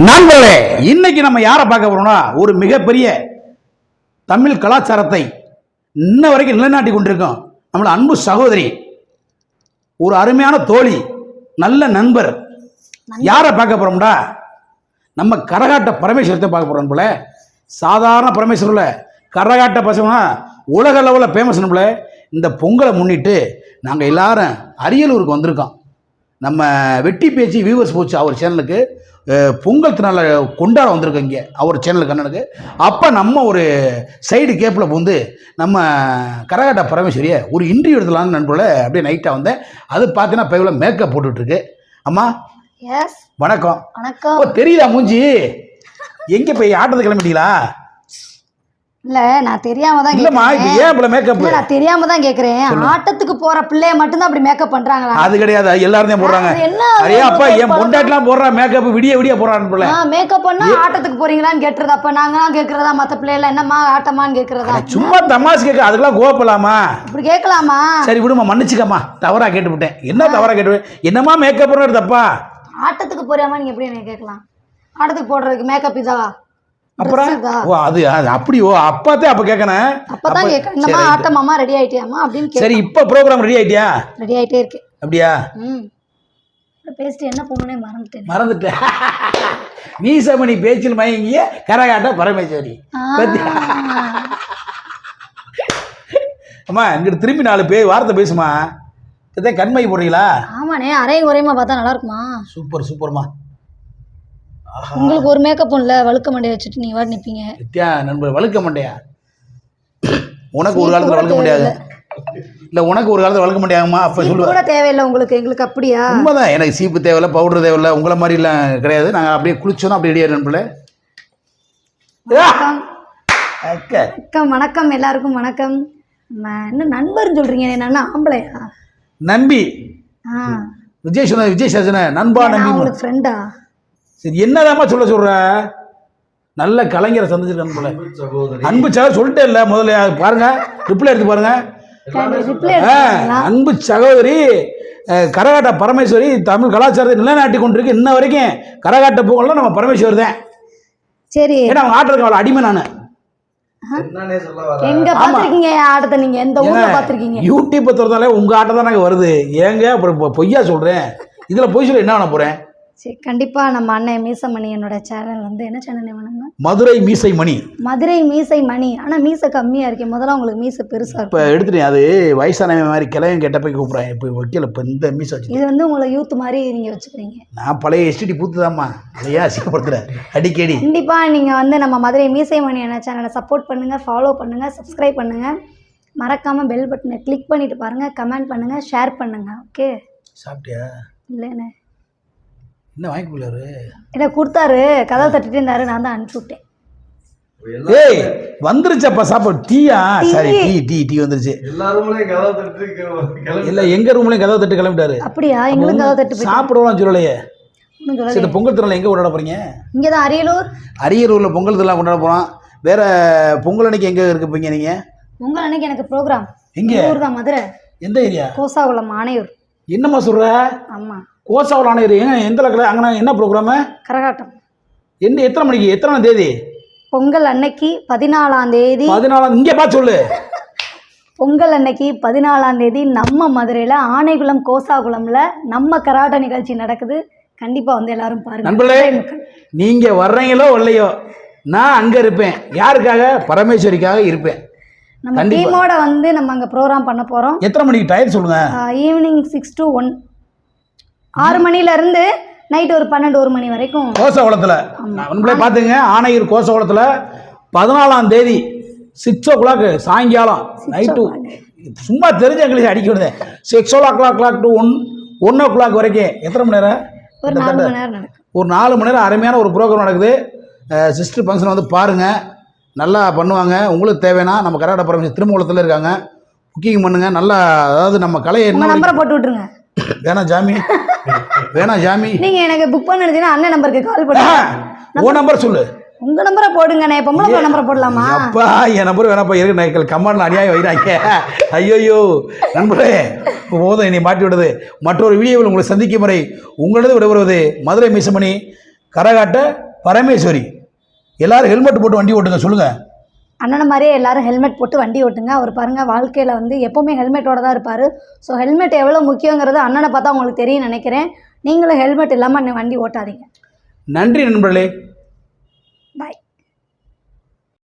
நண்பர்களே, இன்னைக்கு நம்ம யாரை பார்க்க போறோம்னா ஒரு மிகப்பெரிய தமிழ் கலாச்சாரத்தை இன்ன வரைக்கும் நிலைநாட்டி கொண்டிருக்கோம் நம்மளோட அன்பு சகோதரி, ஒரு அருமையான தோழி, நல்ல நண்பர். யாரை பார்க்க போறோம்டா? நம்ம கரகாட்ட பரமேஸ்வரத்தை பார்க்க போறோம் போல. சாதாரண பரமேஸ்வரில் கரகாட்ட பசங்கன்னா உலக லெவலில் ஃபேமஸ். நம்மள இந்த பொங்கலை முன்னிட்டு நாங்கள் எல்லாரும் அரியலூருக்கு வந்திருக்கோம். நம்ம வெட்டி பேச்சு வியூவர்ஸ் போச்சு அவர் சேனலுக்கு பொங்கல் திருநாளை கொண்டாட வந்திருக்கோம் இங்கே அவர் சேனலுக்கு அண்ணனுக்கு. அப்போ நம்ம ஒரு சைடு கேப்பில் வந்து நம்ம கரகாட்ட பரமேஸ்வரியை ஒரு இன்டர்வியூ எடுத்துலான்னு நண்பர்கள அப்படியே நைட்டாக வந்தேன். அது பார்த்தீங்கன்னா இப்போ இவ்வளோ மேக்கப் போட்டுட்ருக்கு. அம்மா வணக்கம். வணக்கம். ஓ, தெரியுதா மூஞ்சி? எங்கே போய் ஆட்டத்தை கிளம்பிட்டீங்களா? இல்ல, நான் தெரியாம தான் இல்லம்மா, இப்போ ஏன் இவ்வளோ மேக்கப்? நான் தெரியாம தான் கேக்குறேன். ஆட்டத்துக்கு போற பிள்ளைய மட்டும் தான் அப்படி மேக்கப் பண்றாங்களா? அது கிடையாது, எல்லாரும் தான் போடுறாங்க. அரே அப்பா, என் பொண்டாட்டிலாம் போடுறா மேக்கப், விடிய விடிய போடுறான்னு போல. மேக்கப் பண்ணா ஆட்டத்துக்கு போறீங்களான்னு கேட்டுறது. அப்ப நாங்க கேக்குறதா? மத்த பிள்ளைல என்னம்மா ஆட்டமான்னு கேக்குறதா? சும்மா தமாஷ் கேட்க, அதுக்கெல்லாம் கோவப்படலாமா? இப்படி கேட்கலாமா? சரி விடுமா, மன்னிச்சுக்கம்மா, தவறா கேட்டுவிட்டேன். என்ன தவறா கேட்டுவேன்? என்னம்மா மேக்கப் பண்ணுறது தப்பா? ஆட்டத்துக்கு போறியாமா நீங்க எப்படி கேட்கலாம்? ஆட்டத்துக்கு போடுறதுக்கு மேக்கப் இதா? அப்புறம் ஓ, அது அப்படி. ஓ, அப்பதான் அப்ப கேட்கணும். அப்பதான் கேட்கணும். என்னம்மா ஆட்டமாமா ரெடி ஆயிட்டியாமா அப்படின்னு. சரி, இப்ப ப்ரோக்ராம் ரெடி ஆயிட்டியா? ரெடி ஆயிட்டே இருக்கு. அப்படியா? பேசிட்டு என்ன பொண்ணுனே மறந்துட்டேன். மீசமணி பேச்சில் மயங்கிய கரகாட்ட பரமேஸ்வரி. அம்மா, இங்கிட்டு திரும்பி 4 பேர் வார்த்தை பேசுமா. கண்மை போடுறீங்களா? ஆமாண்ணே, அரையும் குறையுமா பார்த்தா நல்லா இருக்குமா? சூப்பர் சூப்பர்மா. உங்களுக்கு ஒரு மேக்கப் இல்ல, வழுக்க மண்டைய வச்சுட்டு நீங்க வாடி நிப்பீங்க. வித்யா நண்பர், வழுக்க மண்டையா? உனக்கு ஒரு காலத்துல வழுக்க முடியாது இல்ல, உனக்கு ஒரு காலத்துல வழுக்க முடியாதுமா. அப்ப சொல்லுவா கூட தேவையில்லை உங்களுக்கு. எங்களுக்கு அப்படியா? உண்மைதான், எனக்கு சீப்பு தேவையில்ல, பவுடர் தேவையில்ல, உங்களை மாதிரி எல்லாம் கிடையாது. நாங்கள் அப்படியே குளிச்சோன்னா அப்படியே ரெடியா நண்பர்களே. வணக்கம். வணக்கம் எல்லாருக்கும் வணக்கம். என்ன நண்பர்னு சொல்றீங்க? என்ன ஆம்பளையா? நம்பி விஜய் சொன்ன, விஜய் சாசன நண்பா நம்பி. உங்களுக்கு ஃப்ரெண்டா? சரி, என்னதாம்மா சொல்ற? நல்ல கலைஞரை சந்திச்சிருக்கேன் போல. அன்பு சகோதரி சொல்லிட்டே இல்ல, முதல்ல பாருங்க, ரிப்ளை எடுத்து பாருங்க. அன்பு சகோதரி கரகாட்ட பரமேஸ்வரி தமிழ் கலாச்சாரத்தை நிலைநாட்டி கொண்டிருக்கு. இன்ன வரைக்கும் கரகாட்ட பொங்கல்ல நம்ம பரமேஸ்வரி தான். சரி, ஏன்னா அவங்க ஆட்டுறதுக்கு அவளை அடிமை நானு. எங்க பாத்திருக்கீங்க ஆட்டத்தை? நீங்க எந்த ஊர்ல பாத்திருக்கீங்க? யூடியூப் திறந்தாலே உங்க ஆட்டம் தான் வருது. ஏங்க அப்புறம் பொய்யா சொல்றேன்? இதுல பொய் சொல்ல என்ன பண்ண போறேன்? சரி, கண்டிப்பா நம்ம அண்ணன் மீசமணி என்னோட சேனல் வந்து என்ன சேனல் வேணும்னா மதுரை மீசை மணி. மதுரை மீசை மணி. ஆனா மீசை கம்மியா இருக்கேன். முதல்ல உங்களுக்கு மீசை பெருசா இருக்கும். இப்போ எடுத்துட்டேன். அது வயசானவ மாதிரி கிளையும் கெட்ட போய் கூப்பிட்றேன். இப்போ வைக்கல. இப்போ இந்த மீசை வச்சு இது வந்து உங்களை யூத் மாதிரி நீங்க வச்சுக்கிறீங்க. நான் பழைய எஸ்டிடி பூத்துதாம்மா, அதையா அசிங்கப்படுத்துற அடிக்கடி. கண்டிப்பா நீங்க வந்து நம்ம மதுரை மீசை மணி என்ன சேனலை சப்போர்ட் பண்ணுங்க, ஃபாலோ பண்ணுங்க, சப்ஸ்கிரைப் பண்ணுங்க. மறக்காம பெல் பட்டனை கிளிக் பண்ணிட்டு பாருங்க, கமெண்ட் பண்ணுங்க, ஷேர் பண்ணுங்க. ஓகே? சாப்பிட்டியா? இல்லைண்ணே. என்ன வாங்கி கொடுத்தாரு? என்ன கொடுத்தாரு? கதவை தட்டிட்டு இருந்தாரு, நான் தான் அனுப்பிச்சு விட்டேன். ஏய், வந்துருச்சப்பா சாப்பாடு. டீயா? சரி, டீ டீ வந்துருச்சு. இல்ல, எங்க ரூம்லயும் கதவை தட்டு கிளம்பிட்டாரு. அப்படியா? எங்களும் கதவை தட்டு சாப்பிடலாம் சொல்லலையே. சரி, பொங்கல் திருநாள் எங்க கொண்டாட போறீங்க? இங்கதான் அரியலூர். அரியலூர்ல பொங்கல் திருநாள் கொண்டாட போறோம். வேற பொங்கல் அன்னைக்கு எங்க இருப்பீங்க நீங்க? பொங்கல் அன்னைக்கு எனக்கு ப்ரோக்ராம். எங்க? ஊர் தான், மதுரை. எந்த ஏரியா? கோசாகுளம், ஆணையூர். என்னம்மா சொல்ற? ஆமா, கோசாவில் ஆணையர். எந்த லக்கில் அங்கே என்ன ப்ரோக்ராமு? கரகாட்டம். எத்தனை மணிக்கு? எத்தனாம் தேதி? பொங்கல் அன்னைக்கு 14ஆம் தேதி. 14? இங்கே பார்த்து சொல்லு. பொங்கல் அன்னைக்கு 14ஆம் தேதி நம்ம மதுரையில் ஆனைகுளம் கோசாகுளம்ல நம்ம கராட்ட நிகழ்ச்சி நடக்குது. கண்டிப்பாக வந்து எல்லாரும் பாருங்க. நண்பர்களே, நீங்கள் வர்றீங்களோ இல்லையோ, நான் அங்கே இருப்பேன். யாருக்காக? பரமேஸ்வரிக்காக இருப்பேன். நம்ம டீமோட வந்து நம்ம அங்கே ப்ரோக்ராம் பண்ண போகிறோம். எத்தனை மணிக்கு டயர் சொல்லுங்க? Evening 6 to 1. 6 மணிலேருந்து நைட் ஒரு 12-1 மணி வரைக்கும் கோசகுளத்தில். நம்மளே பார்த்துங்க, ஆணையூர் கோசகுளத்தில் 14ஆம் தேதி 6 o'clock சாயங்காலம் நைட்டு. சும்மா தெரிஞ்ச எங்களுக்கு அடிக்க விடுதேன். 6 o'clock to 1 o'clock வரைக்கும். எத்தனை மணி நேரம்? ஒரு 4 மணி நேரம் நடக்கும். ஒரு 4 மணி நேரம் அருமையான ஒரு ப்ரோக்ராம் நடக்குது. சிஸ்டர் ஃபங்க்ஷன் வந்து பாருங்கள், நல்லா பண்ணுவாங்க. உங்களுக்கு தேவைன்னா நம்ம கரகாட்ட பரமேஸ்வரி திருமூலத்தில் இருக்காங்க, புக்கிங் பண்ணுங்கள். நல்லா, அதாவது நம்ம கலையை என்ன நம்பரை போட்டு விட்டுருங்க. வேணா ஜாமி, வேணா ஜாமி. நீங்கள் எனக்கு புக் பண்ண நினச்சிங்கன்னா அண்ணன் நம்பருக்கு கால் பண்ணுங்க. ஓ நம்பர் சொல்லு. உங்கள் நம்பரை போடுங்கண்ணே. பொம்பளை நம்பரை போடலாமா? அப்பா, என் நம்பர் வேணாப்பா. இருக்கு கமாண்டில் அநியாயம் வைக்கிறாங்க. ஐயோயோ நண்பரே, போதும் என்னை மாட்டி விடுது. மற்றொரு வீடியோவில் உங்களை சந்திக்கும் முறை உங்களது விடைபெறுவது மதுரை மீசமணி கரகாட்ட பரமேஸ்வரி. எல்லாரும் ஹெல்மெட் போட்டு வண்டி ஓட்டுங்க. சொல்லுங்கள். அண்ணனை மாதிரியே எல்லாரும் ஹெல்மெட் போட்டு வண்டி ஓட்டுங்க. அவர் பாருங்கள் வாழ்க்கையில் வந்து எப்போவுமே ஹெல்மெட்டோட தான் இருப்பார். ஸோ ஹெல்மெட் எவ்வளோ முக்கியங்கிறது அண்ணனை பார்த்தா உங்களுக்கு தெரியும் நினைக்கிறேன். நீங்களும் ஹெல்மெட் இல்லாமல் வண்டி ஓட்டாதீங்க. நன்றி நண்பர்களே. பாய்.